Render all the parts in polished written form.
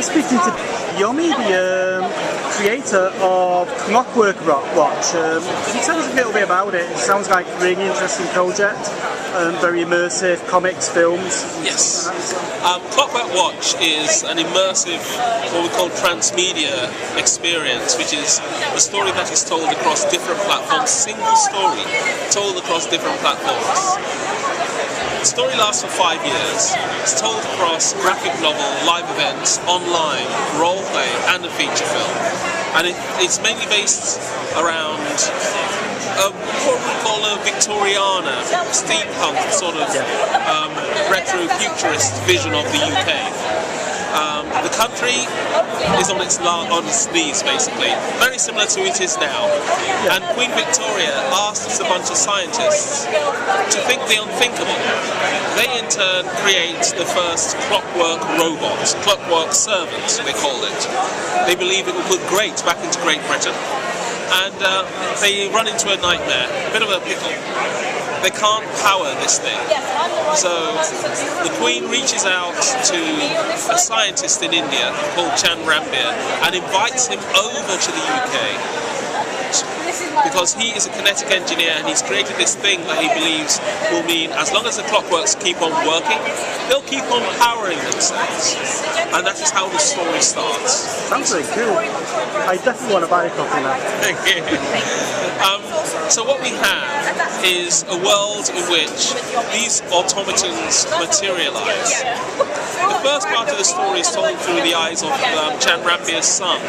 I'm speaking to Yomi, the creator of Clockwork Watch. Can you tell us a little bit about it? It sounds like a really interesting project, very immersive, comics, films. Yes. Clockwork Watch is an immersive, what we call Transmedia experience, which is a story that is told across different platforms, single story told across different platforms. The story lasts for 5 years. It's told across graphic novel, live events, online, roleplay, and a feature film. And it's mainly based around what we call a Victoriana, steampunk sort of retro-futurist vision of the UK. The country is on its knees, basically, very similar to it is now. And Queen Victoria asked a bunch of scientists to think the unthinkable. They in turn create the first clockwork robot, clockwork servant, they called it. They believe it will put great back into Great Britain. And they run into a nightmare, a bit of a pickle. They can't power this thing. So the Queen reaches out to a scientist in India called Transmedia and invites him over to the UK because he is a kinetic engineer and he's created this thing that he believes will mean as long as the clockworks keep on working, they'll keep on powering themselves. And that is how the story starts. Sounds really cool. I definitely want to buy a copy now. Thank you. So what we have is a world in which these automatons materialize. The first part of the story is told through the eyes of Transmedia's son,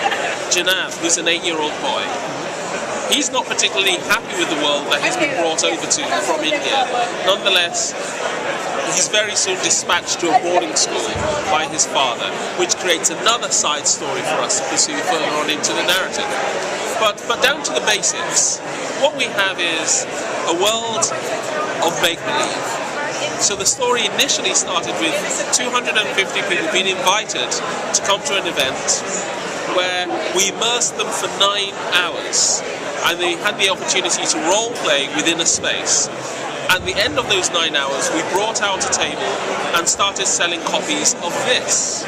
Janav, who's an 8-year-old boy. He's not particularly happy with the world that he's been brought over to from India. Nonetheless, he's very soon dispatched to a boarding school by his father, which creates another side story for us to pursue further on into the narrative. But down to the basics, what we have is a world of make-believe. So the story initially started with 250 people being invited to come to an event where we immersed them for 9 hours. And they had the opportunity to role-play within a space. At the end of those 9 hours, we brought out a table and started selling copies of this.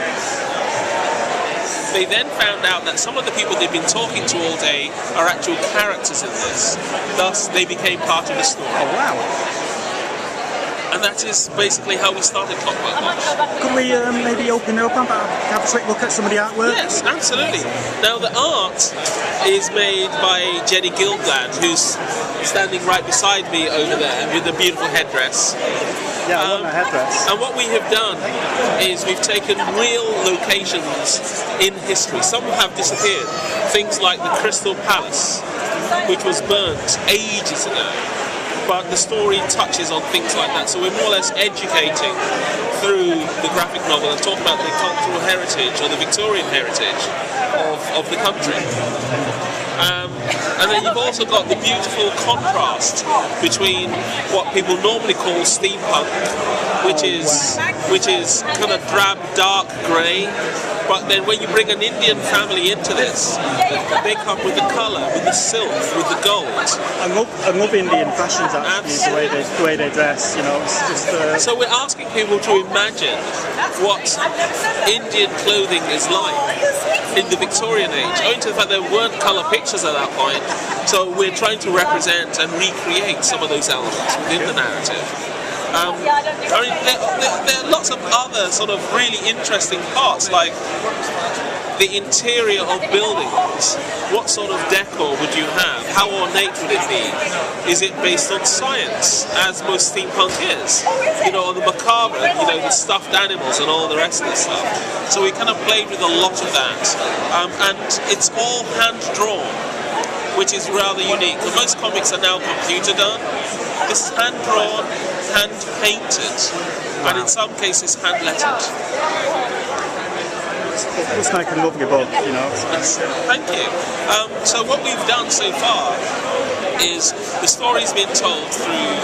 They then found out that some of the people they'd been talking to all day are actual characters in this. Thus, they became part of the story. Oh, wow. And that is basically how we started Clockwork Watch. Could we maybe open it up and have a quick look at some of the artwork? Yes, absolutely. Now the art is made by Jenny Gilglad, who's standing right beside me over there with a beautiful headdress. Yeah, I want a headdress. And what we have done is we've taken real locations in history. Some have disappeared. Things like the Crystal Palace, which was burnt ages ago. But the story touches on things like that, so we're more or less educating through the graphic novel and talking about the cultural heritage or the Victorian heritage of the country. And then you've also got the beautiful contrast between what people normally call steampunk, which is kind of drab, dark grey. But then when you bring an Indian family into this, they come with the colour, with the silk, with the gold. I love Indian fashions, actually, the way they dress, you know. It's just, So we're asking people to imagine what Indian clothing is like in the Victorian age, owing to the fact there weren't colour pictures at that point. So we're trying to represent and recreate some of those elements within the narrative. I mean, there are lots of other sort of really interesting parts, like the interior of buildings. What sort of decor would you have? How ornate would it be? Is it based on science, as most steampunk is? You know, on the macabre, you know, the stuffed animals and all the rest of the stuff. So we kind of played with a lot of that. And it's all hand-drawn, which is rather unique. Most comics are now computer done. This is hand-drawn, hand-painted, and in some cases hand-lettered. It's like a lovely book, you know. Thank you. So what we've done so far is the story's been told through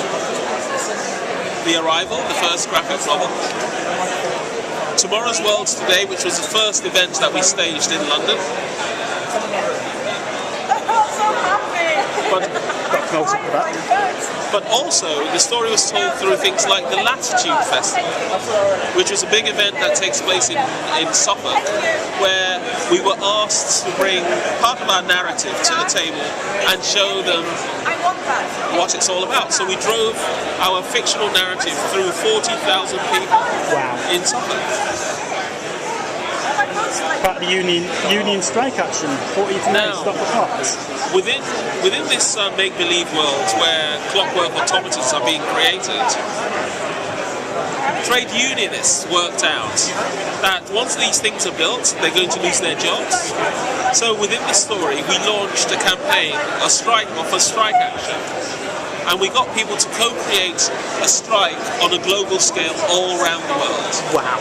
The Arrival, the first graphic novel, Tomorrow's World's Today, which was the first event that we staged in London. But promoted for that. But also, the story was told through things like the Latitude Festival, which was a big event that takes place in Suffolk, where we were asked to bring part of our narrative to the table and show them what it's all about. So we drove our fictional narrative through 40,000 people in Suffolk. About the union strike action, 40 now, stop the clocks. Within this make-believe world where clockwork automatons are being created, trade unionists worked out that once these things are built, they're going to lose their jobs. So within this story, we launched a campaign, a strike action, and we got people to co-create a strike on a global scale all around the world. Wow.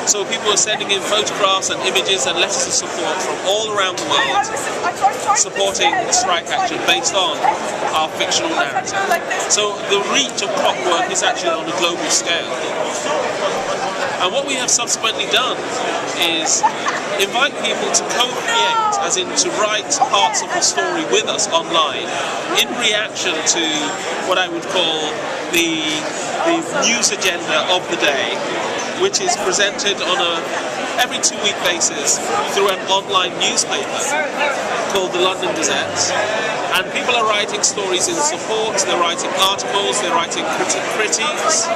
So people were sending in photographs and images and letters of support from all around the world, supporting the strike action based on our fictional narrative. So the reach of Clockwork is actually on a global scale. And what we have subsequently done is invite people to co-create, as in to write parts of the story with us online, in reaction to what I would call the news agenda of the day, which is presented on a every 2-week basis through an online newspaper called the London Gazette. And people are writing stories in support, they're writing articles, they're writing critiques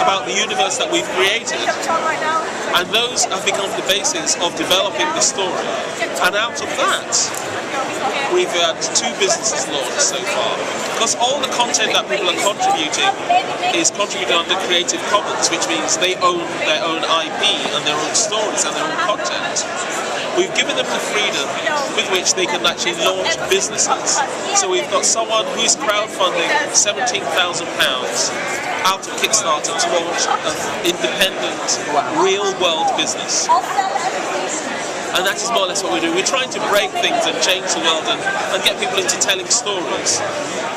about the universe that we've created. And those have become the basis of developing the story. And out of that, we've had 2 businesses launched so far. Because all the content that people are contributing is contributed under Creative Commons, which means they own their own IP and their own stories and their own content. We've given them the freedom with which they can actually launch businesses. So we've got someone who is crowdfunding £17,000 out of Kickstarter to launch an independent, real-world business. And that is more or less what we're doing. We're trying to break things and change the world and get people into telling stories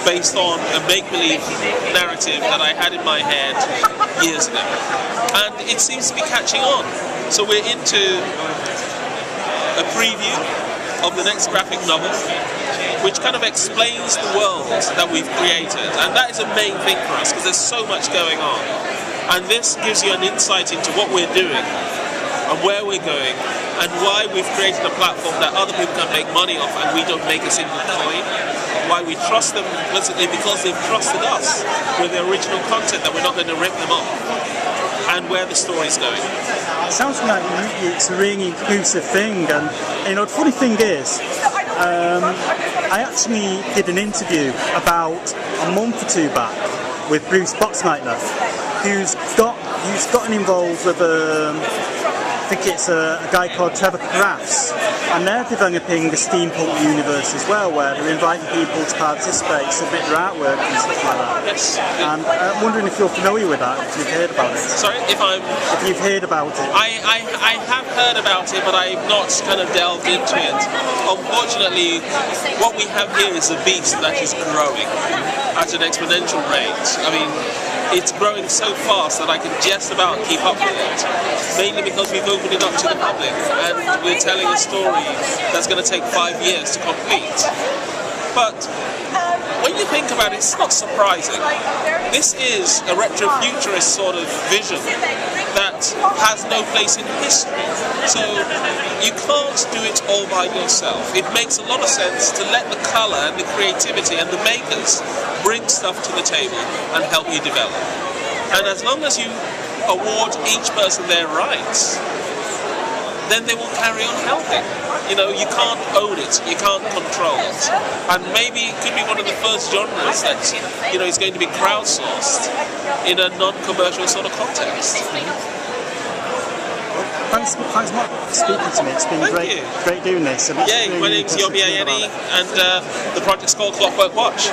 based on a make-believe narrative that I had in my head years ago. And it seems to be catching on. So we're into a preview of the next graphic novel, which kind of explains the world that we've created. And that is a main thing for us, because there's so much going on. And this gives you an insight into what we're doing and where we're going, and why we've created a platform that other people can make money off and we don't make a single coin. Why we trust them implicitly, because they've trusted us with the original content, that we're not going to rip them off, and where the story's going. It sounds like it's a really inclusive thing, and the funny thing is, I actually did an interview about a month or 2 back with Bruce Boxleitner, who's gotten involved with I think it's a guy called Trevor Crafts, and they're developing a steampunk universe as well, where they're inviting people to participate, submit their artwork and stuff like that. Yes. And I'm wondering if you're familiar with that, if you've heard about it. Sorry, if you've heard about it. I have heard about it, but I've not kind of delved into it. Unfortunately, what we have here is a beast that is growing at an exponential rate. I mean, it's growing so fast that I can just about keep up with it, mainly because we've opened it up to the public and we're telling a story that's going to take 5 years to complete. But when you think about it, it's not surprising. This is a retro-futurist sort of vision that has no place in history. So you can't do it all by yourself. It makes a lot of sense to let the colour and the creativity and the makers bring stuff to the table and help you develop. And as long as you award each person their rights, then they will carry on helping. You know, you can't own it, you can't control it. And maybe it could be one of the first genres that, you know, is going to be crowdsourced in a non-commercial sort of context. Thanks for speaking to me. It's been great doing this. Yeah, my name's Yomi Ayeni, and the project's called Clockwork Watch.